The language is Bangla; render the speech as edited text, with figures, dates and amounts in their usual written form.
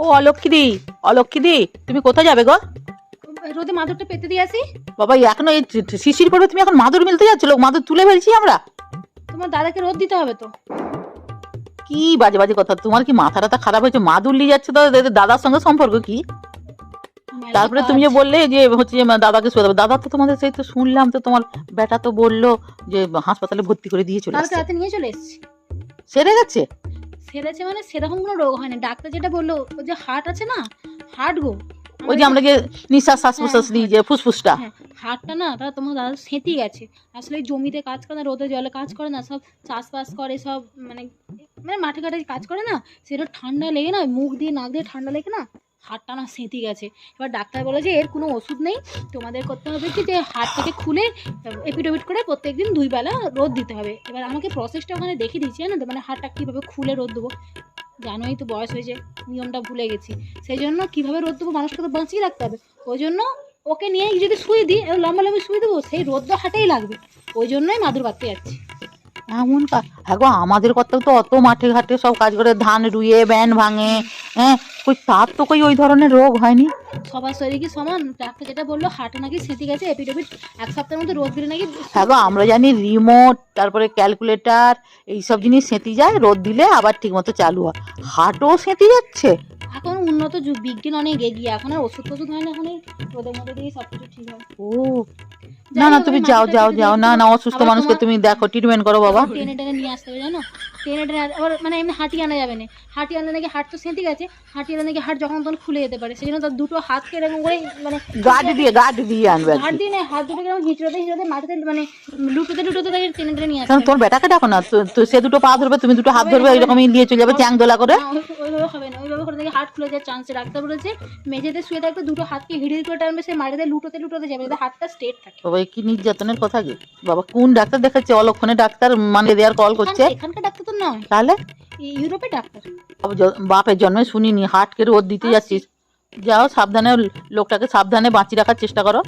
ও অলক্ষিদি, অলক্ষিদি, তুমি কোথায় যাবে গো? রোদে মাদুরটা পেতে দিয়ে আসি। বাবা এখনো এই শিশির পড়বে, তুমি এখন মাদুর মিলতে যাচ্ছ? লোক মাদুর তুলে ফেলছি আমরা। তোমার দাদাকে রোদ দিতে হবে তো। কি বাজে বাজে কথা, তোমার কি মাথাটা খারাপ হয়েছে? মাদুর নিয়ে যাচ্ছে তো দাদার সঙ্গে সম্পর্ক কি? মেলা তারপরে কাজ। তুমি যে বললে যে হচ্ছে যে দাদাকে শুয়ে দেবে, দাদা তো তোমাদের সেই তো শুনলাম তো তোমার বেটা তো বললো যে হাসপাতালে ভর্তি করে দিয়ে চলে কালকে আসছে। রাতে নিয়ে চলে এসেছি। সেরে গেছে? সেরেছে মানে সেরকম কোনো রোগ হয়নি, ডাক্তার যেটা বললো ওই যে হার্ট আছে না, হার্ট গো, ওই যে আমরা যে নিঃশ্বাস শ্বাস প্রশ্বাস নিই যে ফুসফুসটা। হ্যাঁ, হাটটা না তারা তোমার দাদা সেঁতে গেছে। আসলে জমিতে কাজ করে না, রোদে জলে কাজ করে না, সব চাষবাস করে সব, মানে মানে মাঠে ঘাটে কাজ করে না, সেটা ঠান্ডা লেগে না, মুখ দিয়ে নাক দিয়ে ঠান্ডা লেগে না হাটটা না সেঁতে গেছে। এবার ডাক্তার বলেছে এর কোনো ওষুধ নেই, তোমাদের করতে হবে কি যে হাটটাকে খুলে এপিডোপিট করে প্রত্যেকদিন 2 বেলা রোদ দিতে হবে। এবার আমাকে প্রসেসটা ওখানে দেখিয়ে দিচ্ছে না তো, মানে হাটটা কীভাবে খুলে রোদ দেবো, জানোই তো বয়স হয়েছে, নিয়মটা ভুলে গেছি। সেই জন্য কীভাবে রোদ দেবো, মানুষকে তো বাঁচিয়ে রাখতে হবে। ওই জন্য ওকে নিয়ে যদি শুয়ে দিই, লম্বা লম্বি শুয়ে দেবো, সেই রোদ তো হাটেই লাগবে। ওই জন্যই মাদুর বাঁধতে যাচ্ছি। এমন হ্যাঁ গো, আমাদের কর্তাও তো অত মাঠে ঘাটে সব কাজ করে, ধান রুয়ে ব্যান ভাঙে, হ্যাঁ কই তার তো কই ওই ধরনের রোগ হয়নি। সবার শরীর কি সমান? ডাক্তার যেটা বললো হাটে নাকি সেঁতে গেছে, এপিডোপিট 1 সপ্তাহের মধ্যে রোদ দিলে নাকি। হ্যাঁ গো, আমরা জানি রিমোট তারপরে ক্যালকুলেটর এইসব জিনিস সেঁতে যায়, রোদ দিলে আবার ঠিক মতো চালু হয়। হাটও সেঁতে যাচ্ছে? এখন উন্নত যুগ, বিজ্ঞান অনেক এগিয়ে, এখন আর ওষুধ টষুধ হয় না, এখন এই রোদের মধ্যে দিয়ে সব কিছু ঠিক হয়। ও না না, তুমি যাও যাও যাও, না না, অসুস্থ আবার মানুষকে তুমি দেখো, ট্রিটমেন্ট করো বাবা। টেনে টেনে নিয়ে আসতে হবে জানো, টেনে টেনে আবার মানে এমনি হাঁটি আনা যাবে না, হাঁটি আনলে নাকি হাট তো সেঁতে গেছে, হাঁটি আনলে নাকি হাট যখন তখন খুলে যেতে পারে, সেই জন্য তার দুটো হাতকে এরকম করে মানে গার্ড দিয়ে আনবে আর হাত কি। দিয়ে না, হাত দুটোকে এরকম হিঁচড়োতে হিঁচড়োতে মাটিতে মানে লুটোতে লুটোতে তাকে টেনে টেনে নিয়ে আসতে কারণ হবে। তোমার বেটাকে ডাকো না, তো সে দুটো পা ধরবে, তুমি দুটো হাত হবে ধরবে, না, এইরকমই নিয়ে চলে যাবে চ্যাং দোলা করে। না, ওইভাবে হবে না, ওইভাবে করে দেখে হাট খুলে যাওয়ার চান্স। ডাক্তার বলেছে মেঝেতে শুয়ে থাকবে, দুটো হাতকে হিড়ির করে টানবে, সে মাটিতে লুটোতে লুটোতে যাবে, যাতে হাতটা স্ট্রেট থাকে। বাবা কি নির্যাতনের কথা গে বাবা, কোন ডাক্তার দেখাচ্ছে? অলক্ষণে ডাক্তার মানে দেয়ার কল করছে। এখানকার ডাক্তার তো নয়, তাহলে ইউরোপের ডাক্তার। বাপের জন্মে শুনিনি হাটকে রোদ দিতে যাচ্ছিস। যাও সাবধানে, লোকটাকে সাবধানে বাঁচিয়ে রাখার চেষ্টা করো।